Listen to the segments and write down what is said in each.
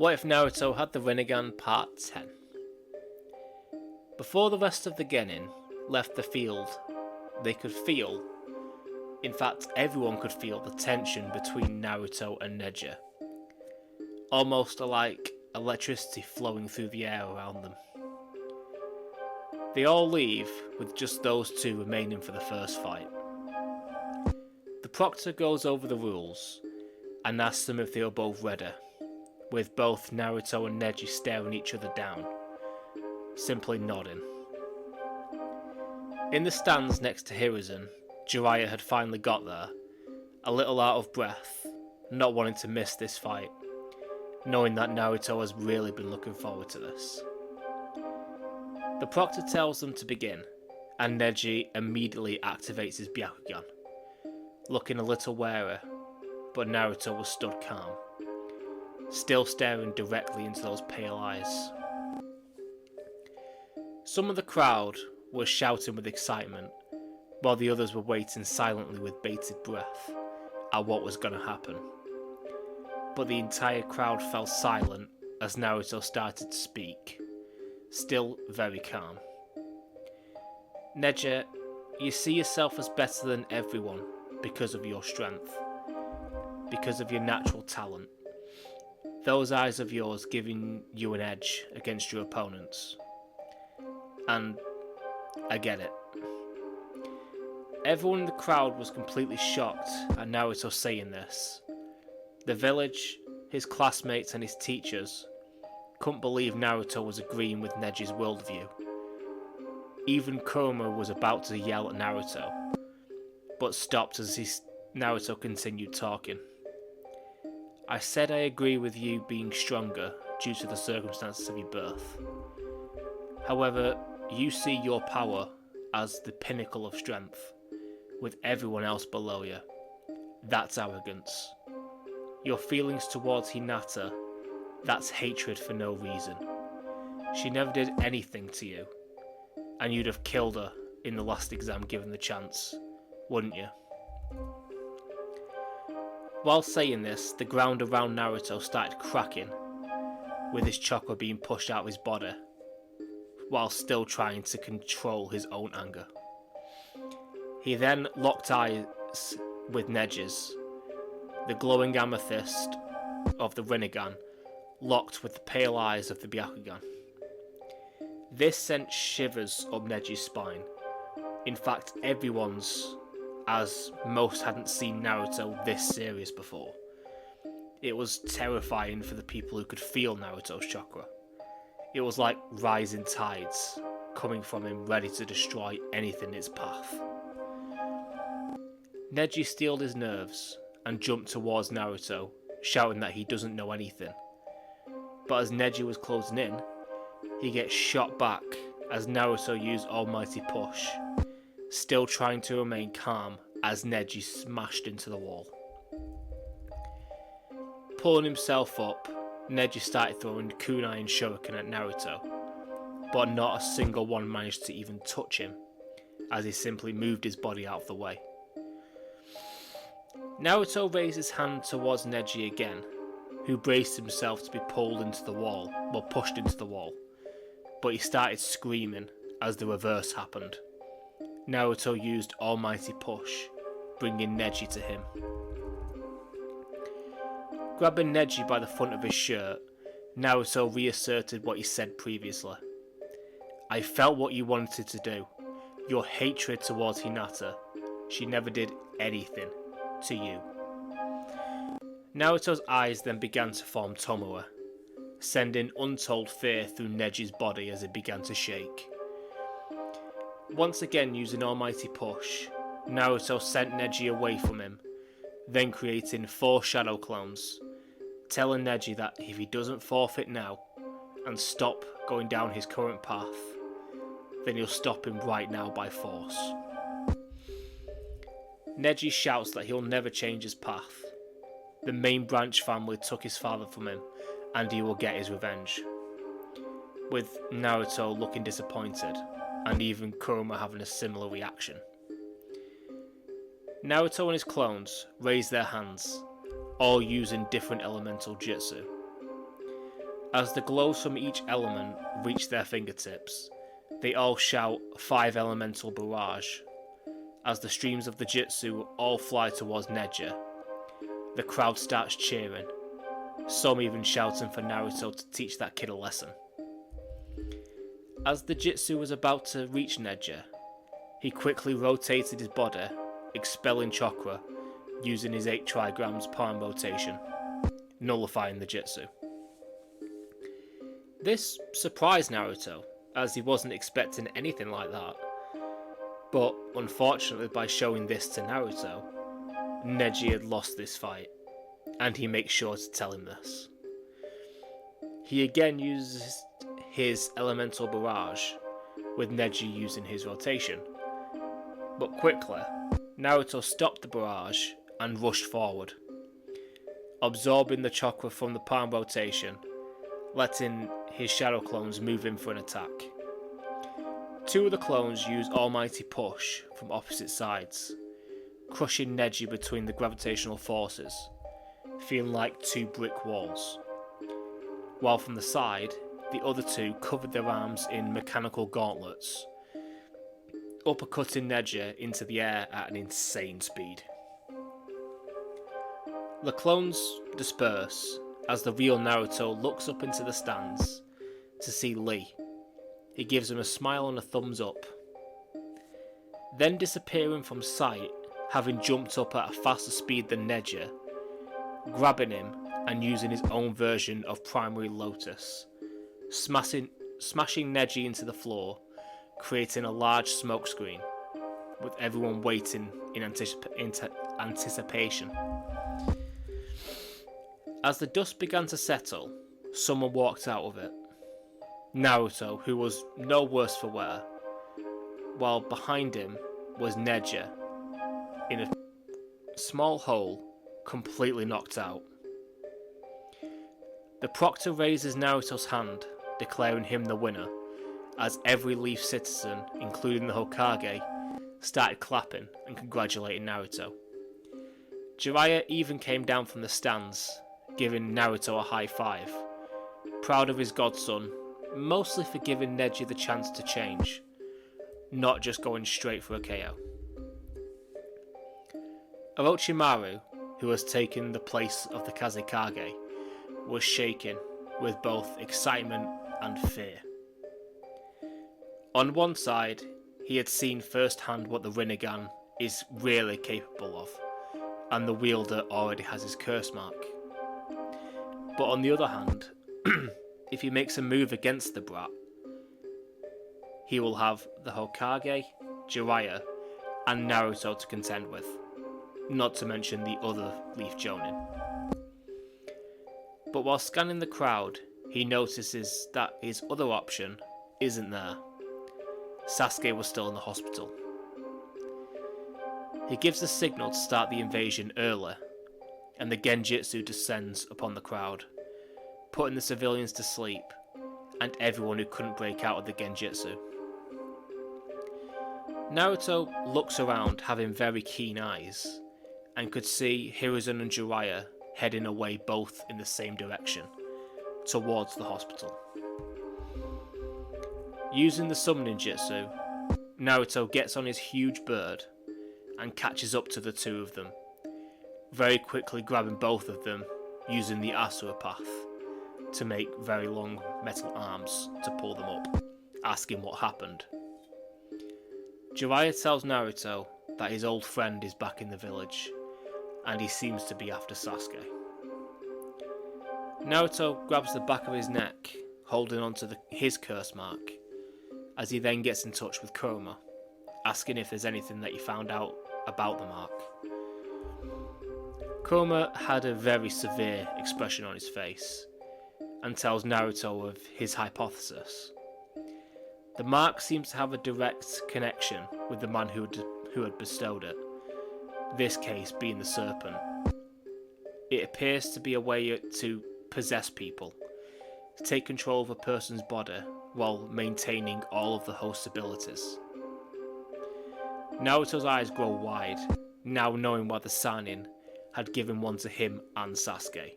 What if Naruto had the Rinnegan Part 10? Before the rest of the Genin left the field, they could feel, in fact everyone could feel the tension between Naruto and Neji. Almost like electricity flowing through the air around them. They all leave with just those two remaining for the first fight. The proctor goes over the rules and asks them if they are both ready, with both Naruto and Neji staring each other down, simply nodding. In the stands next to Hiruzen, Jirya had finally got there, a little out of breath, not wanting to miss this fight, knowing that Naruto has really been looking forward to this. The proctor tells them to begin, and Neji immediately activates his Byakugan, looking a little wary, but Naruto was stood calm, still staring directly into those pale eyes. Some of the crowd were shouting with excitement, while the others were waiting silently with bated breath at what was going to happen. But the entire crowd fell silent as Naruto started to speak, still very calm. Neji, you see yourself as better than everyone because of your strength, because of your natural talent. Those eyes of yours giving you an edge against your opponents. And I get it. Everyone in the crowd was completely shocked at Naruto saying this. The village, his classmates and his teachers couldn't believe Naruto was agreeing with Neji's worldview. Even Kurama was about to yell at Naruto, but stopped as Naruto continued talking. I said I agree with you being stronger due to the circumstances of your birth. However, you see your power as the pinnacle of strength, with everyone else below you. That's arrogance. Your feelings towards Hinata, that's hatred for no reason. She never did anything to you, and you'd have killed her in the last exam given the chance, wouldn't you? While saying this, the ground around Naruto started cracking, with his chakra being pushed out of his body, while still trying to control his own anger. He then locked eyes with Neji's. The glowing amethyst of the Rinnegan locked with the pale eyes of the Byakugan. This sent shivers up Neji's spine. In fact, everyone's, as most hadn't seen Naruto this serious before. It was terrifying for the people who could feel Naruto's chakra. It was like rising tides, coming from him ready to destroy anything in its path. Neji steeled his nerves and jumped towards Naruto, shouting that he doesn't know anything. But as Neji was closing in, he gets shot back as Naruto used Almighty Push, still trying to remain calm as Neji smashed into the wall. Pulling himself up, Neji started throwing kunai and shuriken at Naruto, but not a single one managed to even touch him, as he simply moved his body out of the way. Naruto raised his hand towards Neji again, who braced himself to be pushed into the wall, but he started screaming as the reverse happened. Naruto used Almighty Push, bringing Neji to him. Grabbing Neji by the front of his shirt, Naruto reasserted what he said previously. I felt what you wanted to do. Your hatred towards Hinata. She never did anything to you. Naruto's eyes then began to form Tomoe, sending untold fear through Neji's body as it began to shake. Once again using Almighty Push, Naruto sent Neji away from him, then creating 4 shadow clones, telling Neji that if he doesn't forfeit now and stop going down his current path, then he'll stop him right now by force. Neji shouts that he'll never change his path. The main branch family took his father from him, and he will get his revenge. With Naruto looking disappointed, and even Kurama having a similar reaction. Naruto and his clones raised their hands, all using different elemental jutsu. As the glows from each element reach their fingertips, they all shout 5 elemental barrage. As the streams of the Jitsu all fly towards Neji, the crowd starts cheering, some even shouting for Naruto to teach that kid a lesson. As the Jitsu was about to reach Neji, he quickly rotated his body, expelling chakra using his 8 trigrams palm rotation, nullifying the Jitsu. This surprised Naruto, as he wasn't expecting anything like that. But unfortunately, by showing this to Naruto, Neji had lost this fight, and he makes sure to tell him this. He again uses his elemental barrage, with Neji using his rotation. But quickly, Naruto stopped the barrage and rushed forward, absorbing the chakra from the palm rotation, letting his shadow clones move in for an attack. 2 of the clones use Almighty Push from opposite sides, crushing Neji between the gravitational forces, feeling like 2 brick walls. While from the side, the other 2 covered their arms in mechanical gauntlets, uppercutting Neji into the air at an insane speed. The clones disperse as the real Naruto looks up into the stands to see Lee. He gives him a smile and a thumbs up. Then disappearing from sight, having jumped up at a faster speed than Neji, grabbing him and using his own version of Primary Lotus, smashing Neji into the floor, creating a large smoke screen, with everyone waiting in anticipation. As the dust began to settle, someone walked out of it. Naruto, who was no worse for wear, while behind him was Neji, in a small hole, completely knocked out. The proctor raises Naruto's hand, declaring him the winner, as every Leaf citizen, including the Hokage, started clapping and congratulating Naruto. Jirya even came down from the stands, giving Naruto a high five, proud of his godson, mostly for giving Neji the chance to change, not just going straight for a KO. Orochimaru, who has taken the place of the Kazekage, was shaken with both excitement and fear. On one side, he had seen firsthand what the Rinnegan is really capable of, and the wielder already has his curse mark. But on the other hand, if he makes a move against the brat, he will have the Hokage, Jiraiya, and Naruto to contend with, not to mention the other Leaf Jonin. But while scanning the crowd, he notices that his other option isn't there. Sasuke was still in the hospital. He gives the signal to start the invasion early, and the Genjutsu descends upon the crowd, putting the civilians to sleep, and everyone who couldn't break out of the Genjutsu. Naruto looks around having very keen eyes, and could see Hiruzen and Jiraiya heading away both in the same direction, towards the hospital. Using the summoning jutsu, Naruto gets on his huge bird and catches up to the 2 of them, very quickly grabbing both of them using the Asura path to make very long metal arms to pull them up, asking what happened. Jiraiya tells Naruto that his old friend is back in the village, and he seems to be after Sasuke. Naruto grabs the back of his neck, holding onto his curse mark, as he then gets in touch with Kurama, asking if there's anything that he found out about the mark. Kurama had a very severe expression on his face, and tells Naruto of his hypothesis. The mark seems to have a direct connection with the man who had bestowed it, this case being the serpent. It appears to be a way to possess people, to take control of a person's body while maintaining all of the host's abilities. Naruto's eyes grow wide, now knowing why the Sannin had given one to him and Sasuke.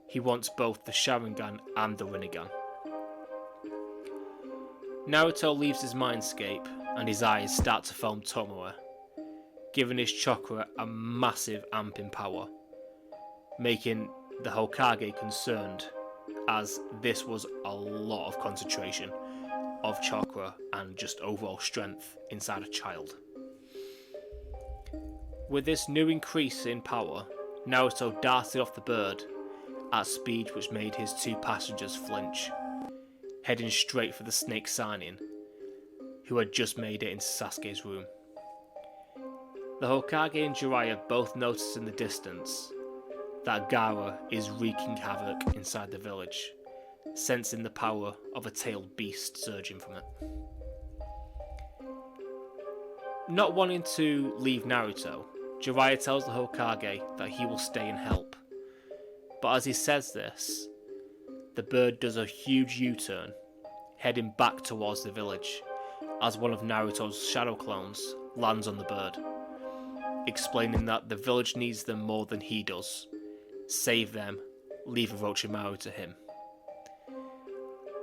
he wants both the Sharingan and the Rinnegan. Naruto leaves his mindscape and his eyes start to form Tomura, giving his chakra a massive amp in power, making the Hokage concerned, as this was a lot of concentration of chakra and just overall strength inside a child. With this new increase in power, Naruto darted off the bird at speed which made his two passengers flinch, heading straight for the snake Sannin, who had just made it into Sasuke's room. The Hokage and Jiraiya both notice in the distance that Gaara is wreaking havoc inside the village, sensing the power of a tailed beast surging from it. Not wanting to leave Naruto, Jiraiya tells the Hokage that he will stay and help. But as he says this, the bird does a huge U-turn, heading back towards the village, as one of Naruto's shadow clones lands on the bird, explaining that the village needs them more than he does. Save them, leave Orochimaru to him.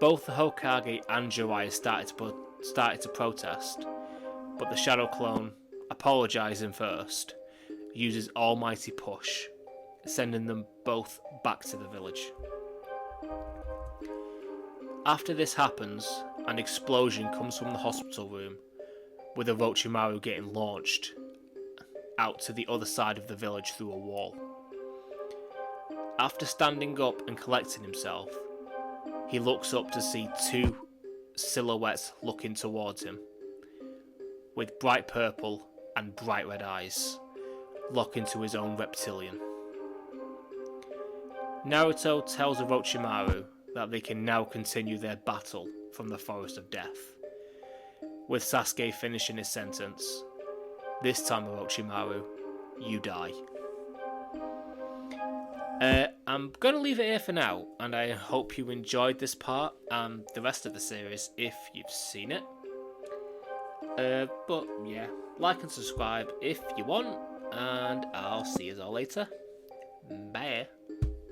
Both the Hokage and Jiraiya started to protest, but the shadow clone, apologising first, uses almighty push, sending them both back to the village. After this happens, an explosion comes from the hospital room, with Orochimaru getting launched out to the other side of the village through a wall. After standing up and collecting himself, he looks up to see two silhouettes looking towards him, with bright purple and bright red eyes, locking to his own reptilian. Naruto tells Orochimaru that they can now continue their battle from the Forest of Death, with Sasuke finishing his sentence, "This time, Orochimaru, you die." I'm going to leave it here for now, and I hope you enjoyed this part and the rest of the series if you've seen it. But yeah, like and subscribe if you want, and I'll see you all later. Bye.